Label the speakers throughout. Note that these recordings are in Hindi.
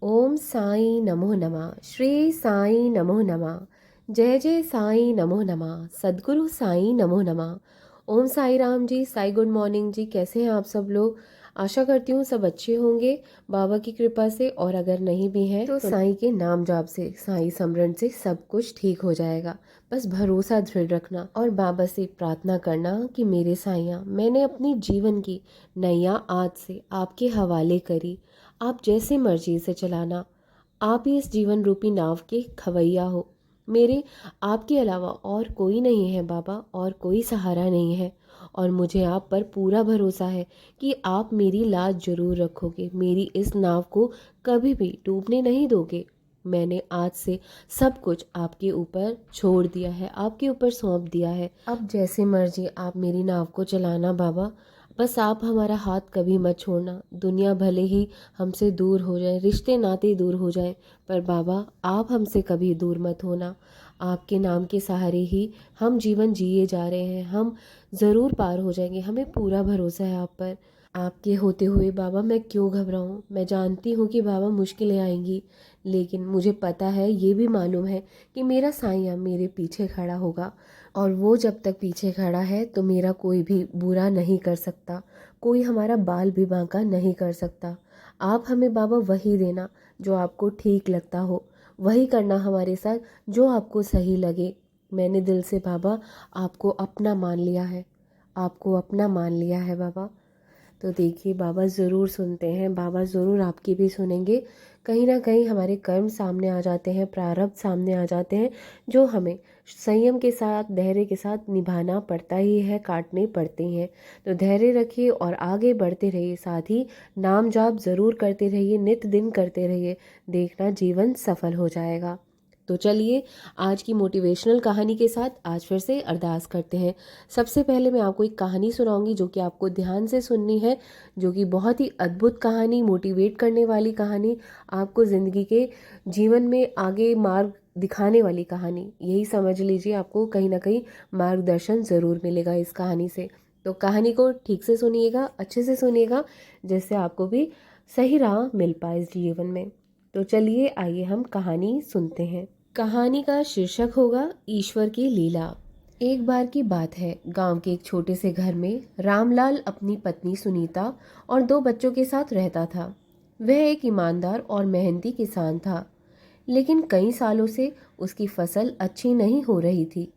Speaker 1: ओम साई नमो नमः। श्री साई नमो नमः। जय जय साई नमो नमः। सद्गुरु साई नमो नमः। ओम साई राम जी। साई गुड मॉर्निंग जी। कैसे हैं आप सब लोग? आशा करती हूँ सब अच्छे होंगे बाबा की कृपा से, और अगर नहीं भी हैं तो साई के नाम जाप से, साई समरण से सब कुछ ठीक हो जाएगा। बस भरोसा दृढ़ रखना और बाबा से प्रार्थना करना कि मेरे साईया, मैंने अपनी जीवन की नैया आज से आपके हवाले करी। आप जैसे मर्जी से चलाना। आप ही इस जीवन रूपी नाव के खवैया हो। मेरे आपके अलावा और कोई नहीं है बाबा, और कोई सहारा नहीं है। और मुझे आप पर पूरा भरोसा है कि आप मेरी लाज जरूर रखोगे, मेरी इस नाव को कभी भी डूबने नहीं दोगे। मैंने आज से सब कुछ आपके ऊपर छोड़ दिया है, आपके ऊपर सौंप दिया है। अब जैसे मर्जी आप मेरी नाव को चलाना बाबा। बस आप हमारा हाथ कभी मत छोड़ना। दुनिया भले ही हमसे दूर हो जाए, रिश्ते नाते दूर हो जाए, पर बाबा आप हमसे कभी दूर मत होना। आपके नाम के सहारे ही हम जीवन जिए जा रहे हैं। हम ज़रूर पार हो जाएंगे, हमें पूरा भरोसा है आप पर। आपके होते हुए बाबा मैं क्यों घबराऊं? मैं जानती हूँ कि बाबा मुश्किलें आएंगी, लेकिन मुझे पता है, ये भी मालूम है कि मेरा साईं मेरे पीछे खड़ा होगा। और वो जब तक पीछे खड़ा है तो मेरा कोई भी बुरा नहीं कर सकता, कोई हमारा बाल भी बांका नहीं कर सकता। आप हमें बाबा वही देना जो आपको ठीक लगता हो, वही करना हमारे साथ जो आपको सही लगे। मैंने दिल से बाबा आपको अपना मान लिया है, आपको अपना मान लिया है बाबा। तो देखिए बाबा ज़रूर सुनते हैं, बाबा ज़रूर आपकी भी सुनेंगे। कहीं ना कहीं हमारे कर्म सामने आ जाते हैं, प्रारब्ध सामने आ जाते हैं, जो हमें संयम के साथ, धैर्य के साथ निभाना पड़ता ही है, काटने पड़ते हैं। तो धैर्य रखिए और आगे बढ़ते रहिए। साथ ही नाम जाप ज़रूर करते रहिए, नित दिन करते रहिए। देखना जीवन सफल हो जाएगा। तो चलिए आज की मोटिवेशनल कहानी के साथ आज फिर से अरदास करते हैं। सबसे पहले मैं आपको एक कहानी सुनाऊंगी जो कि आपको ध्यान से सुननी है, जो कि बहुत ही अद्भुत कहानी, मोटिवेट करने वाली कहानी, आपको ज़िंदगी के जीवन में आगे मार्ग दिखाने वाली कहानी। यही समझ लीजिए, आपको कहीं ना कहीं मार्गदर्शन ज़रूर मिलेगा इस कहानी से। तो कहानी को ठीक से सुनिएगा, अच्छे से सुनिएगा, जिससे आपको भी सही राह मिल पाए इस जीवन में। तो चलिए आइए हम कहानी सुनते हैं। कहानी का शीर्षक होगा ईश्वर की लीला। एक बार की बात है, गांव के एक छोटे से घर में रामलाल अपनी पत्नी सुनीता और दो बच्चों के साथ रहता था। वह एक ईमानदार और मेहनती किसान था, लेकिन कई सालों से उसकी फसल अच्छी नहीं हो रही थी।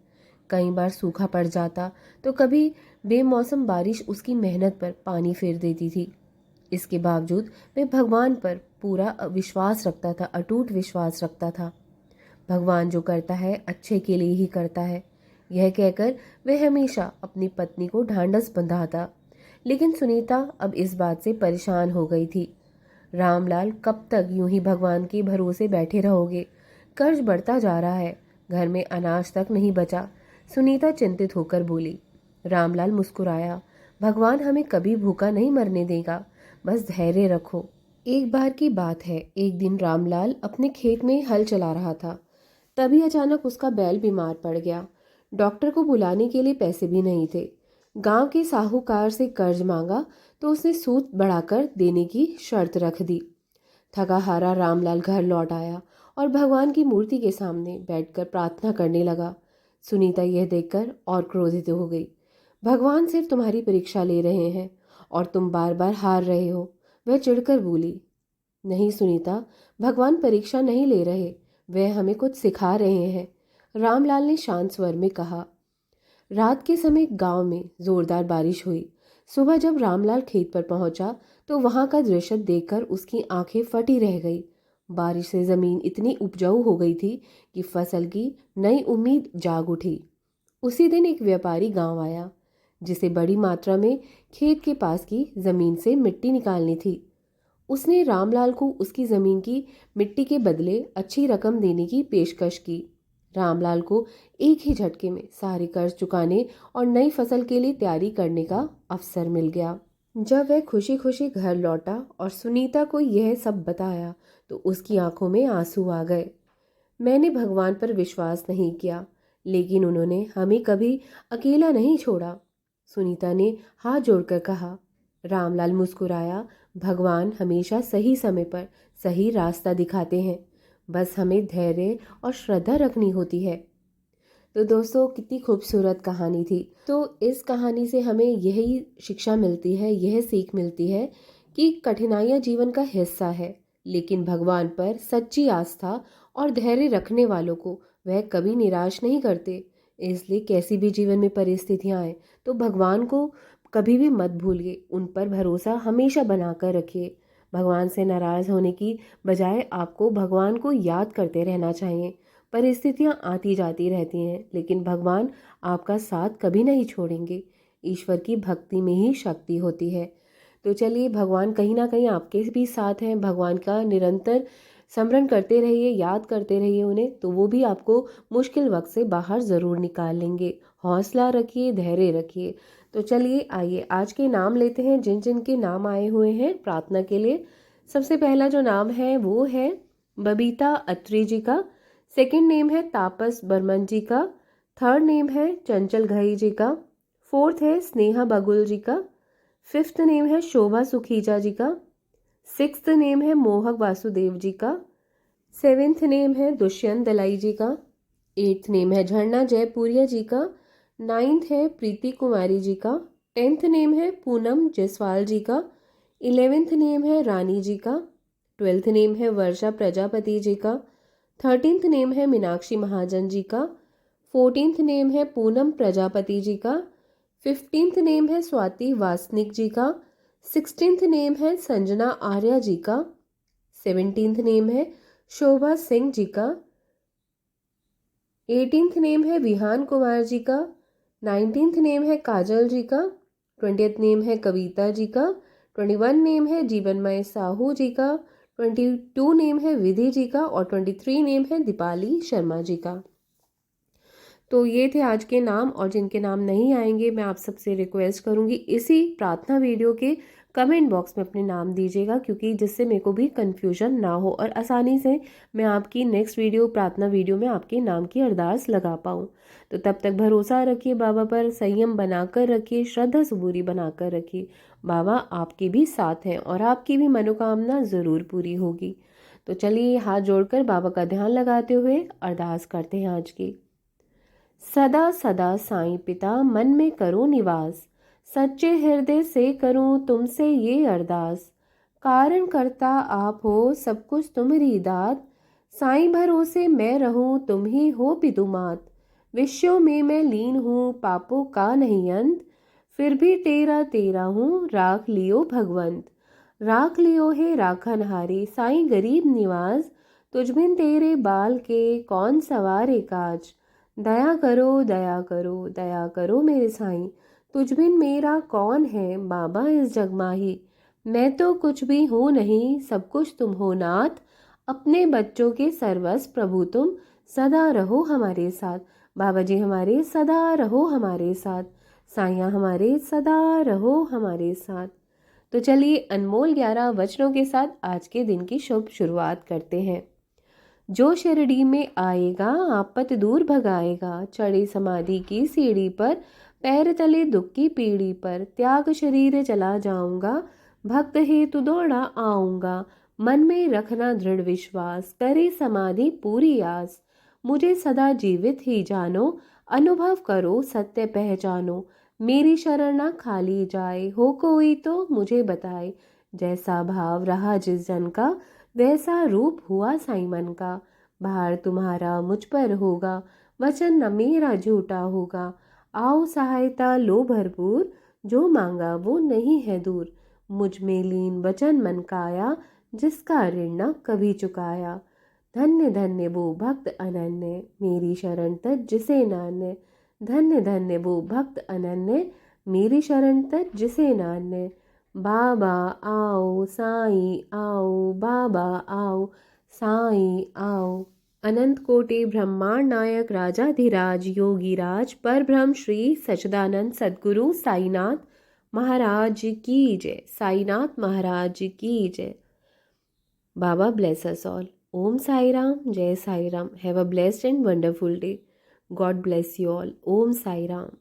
Speaker 1: कई बार सूखा पड़ जाता तो कभी बेमौसम बारिश उसकी मेहनत पर पानी फेर देती थी। इसके बावजूद वह भगवान पर पूरा विश्वास रखता था, अटूट विश्वास रखता था। भगवान जो करता है अच्छे के लिए ही करता है, यह कहकर वह हमेशा अपनी पत्नी को ढांढस बंधाता। लेकिन सुनीता अब इस बात से परेशान हो गई थी। रामलाल, कब तक यूं ही भगवान के भरोसे बैठे रहोगे? कर्ज बढ़ता जा रहा है, घर में अनाज तक नहीं बचा। सुनीता चिंतित होकर बोली। रामलाल मुस्कुराया। भगवान हमें कभी भूखा नहीं मरने देगा, बस धैर्य रखो। एक बार की बात है, एक दिन रामलाल अपने खेत में हल चला रहा था। तभी अचानक उसका बैल बीमार पड़ गया। डॉक्टर को बुलाने के लिए पैसे भी नहीं थे। गांव के साहूकार से कर्ज मांगा तो उसने सूद बढ़ाकर देने की शर्त रख दी। थका हारा रामलाल घर लौट आया और भगवान की मूर्ति के सामने बैठकर प्रार्थना करने लगा। सुनीता यह देखकर और क्रोधित हो गई। भगवान सिर्फ तुम्हारी परीक्षा ले रहे हैं और तुम बार बार हार रहे हो, वह चिढ़कर बोली। नहीं सुनीता, भगवान परीक्षा नहीं ले रहे, वह हमें कुछ सिखा रहे हैं, रामलाल ने शांत स्वर में कहा। रात के समय गांव में जोरदार बारिश हुई। सुबह जब रामलाल खेत पर पहुंचा तो वहां का दृश्य देखकर उसकी आंखें फटी रह गई। बारिश से जमीन इतनी उपजाऊ हो गई थी कि फसल की नई उम्मीद जाग उठी। उसी दिन एक व्यापारी गांव आया, जिसे बड़ी मात्रा में खेत के पास की जमीन से मिट्टी निकालनी थी। उसने रामलाल को उसकी जमीन की मिट्टी के बदले अच्छी रकम देने की पेशकश की। रामलाल को एक ही झटके में सारे कर्ज चुकाने और नई फसल के लिए तैयारी करने का अवसर मिल गया। जब वह खुशी खुशी घर लौटा और सुनीता को यह सब बताया तो उसकी आंखों में आंसू आ गए। मैंने भगवान पर विश्वास नहीं किया, लेकिन उन्होंने हमें कभी अकेला नहीं छोड़ा, सुनीता ने हाथ जोड़कर कहा। रामलाल मुस्कुराया। भगवान हमेशा सही समय पर सही रास्ता दिखाते हैं। बस हमें धैर्य और श्रद्धा रखनी होती है। तो दोस्तों, कितनी खूबसूरत कहानी थी। तो इस कहानी से हमें यही शिक्षा मिलती है, यह सीख मिलती है कि कठिनाइयाँ जीवन का हिस्सा है, लेकिन भगवान पर सच्ची आस्था और धैर्य रखने वालों को वह कभी निराश नहीं करते। इसलिए कैसी भी जीवन में परिस्थितियाँ आए तो भगवान को कभी भी मत भूलिए, उन पर भरोसा हमेशा बनाकर रखिए। भगवान से नाराज़ होने की बजाय आपको भगवान को याद करते रहना चाहिए। परिस्थितियाँ आती जाती रहती हैं, लेकिन भगवान आपका साथ कभी नहीं छोड़ेंगे। ईश्वर की भक्ति में ही शक्ति होती है। तो चलिए, भगवान कहीं ना कहीं आपके भी साथ हैं। भगवान का निरंतर स्मरण करते रहिए, याद करते रहिए उन्हें, तो वो भी आपको मुश्किल वक्त से बाहर ज़रूर निकाल लेंगे। हौसला रखिए, धैर्य रखिए। तो चलिए, आइए आज के नाम लेते हैं, जिन जिन के नाम आए हुए हैं प्रार्थना के लिए। सबसे पहला जो नाम है वो है बबीता अत्री जी का। सेकंड नेम है तापस बर्मन जी का। थर्ड नेम है चंचल घई जी का। फोर्थ है स्नेहा बगुल जी का। फिफ्थ नेम है शोभा सुखीजा जी का। सिक्स्थ नेम है मोहक वासुदेव जी का। सेवेंथ नेम है दुष्यंत दलाई जी का। एट्थ नेम है झरना जयपुरिया जी का। नाइन्थ है प्रीति कुमारी जी का। टेंथ नेम है पूनम जायसवाल जी का। 11th नेम है रानी जी का। 12th नेम है वर्षा प्रजापति जी का। 13th नेम है मीनाक्षी महाजन जी का। 14th नेम है पूनम प्रजापति जी का। 15th नेम है स्वाति वासनिक जी का। 16th नेम है संजना आर्या जी का। 17th नेम है शोभा सिंह जी का। 18th नेम है विहान कुमार जी का। 19th नेम है काजल जी का। 20th नेम है कविता जी का। 21 नेम है जीवनमय साहू जी का। 22 नेम है विधि जी का और 23 नेम है दीपाली शर्मा जी का। तो ये थे आज के नाम, और जिनके नाम नहीं आएंगे मैं आप सबसे रिक्वेस्ट करूंगी इसी प्रार्थना वीडियो के कमेंट बॉक्स में अपने नाम दीजिएगा, क्योंकि जिससे मेरे को भी कन्फ्यूजन ना हो और आसानी से मैं आपकी नेक्स्ट वीडियो प्रार्थना वीडियो में आपके नाम की अरदास लगा पाऊँ। तो तब तक भरोसा रखिए बाबा पर, संयम बनाकर रखिए, श्रद्धा सबूरी बनाकर रखिए। बाबा आपके भी साथ हैं और आपकी भी मनोकामना ज़रूर पूरी होगी। तो चलिए, हाथ जोड़कर बाबा का ध्यान लगाते हुए अरदास करते हैं आज की। सदा सदा साईं पिता मन में करो निवास, सच्चे हृदय से करूं तुमसे ये अरदास। कारण करता आप हो सब कुछ तुम्हारी दात, साईं भरोसे मैं रहूं तुम ही हो पितुमात। विश्व में मैं लीन हूँ पापों का नहीं अंत, फिर भी तेरा तेरा हूँ राख लियो भगवंत। राख लियो है राखनहारी साईं गरीब निवास, तुझ बिन तेरे बाल के कौन सवारे काज। दया करो दया करो दया करो मेरे साईं, तुझ बिन मेरा कौन है बाबा इस जग माही। मैं तो कुछ भी हूँ नहीं सब कुछ तुम हो नाथ, अपने बच्चों के सर्वस्व प्रभु तुम सदा रहो हमारे साथ। बाबा जी हमारे सदा रहो हमारे साथ, साइयाँ हमारे सदा रहो हमारे साथ। तो चलिए, अनमोल 11 वचनों के साथ आज के दिन की शुभ शुरुआत करते हैं। जो शिरडी में आएगा आपत दूर भगाएगा, चढ़े समाधि की सीढ़ी पर, पैर तले दुख की पीढ़ी पर, त्याग शरीर चला जाऊंगा, भक्त हेतु दौड़ा आऊंगा। मन में रखना दृढ़ विश्वास, करे समाधि पूरी आस। मुझे सदा जीवित ही जानो, अनुभव करो सत्य पहचानो। मेरी शरण न खाली जाए, हो कोई तो मुझे बताए। जैसा भाव रहा जिस जन का, वैसा रूप हुआ साईं मन का। भार तुम्हारा मुझ पर होगा, वचन न मेरा झूठा होगा। आओ सहायता लो भरपूर, जो मांगा वो नहीं है दूर। मुझ में लीन वचन मन काया, जिसका ऋण न कभी चुकाया। धन्य धन्य वो भक्त अनन्य, मेरी शरण तज जिसे नान्य। धन्य धन्य वो भक्त अनन्य, मेरी शरण तज जिसे नान्य। बाबा आओ साईं आओ, बाबा आओ साईं आओ। अनंत कोटि ब्रह्मांड नायक राजाधिराज योगीराज परब्रह्म श्री सच्चिदानंद सद्गुरु साईनाथ महाराज की जय। साईनाथ महाराज की जय। बाबा bless us all. Om Sai Ram, Jai Sai Ram. Have a blessed and wonderful day. God bless you all. Om Sai Ram.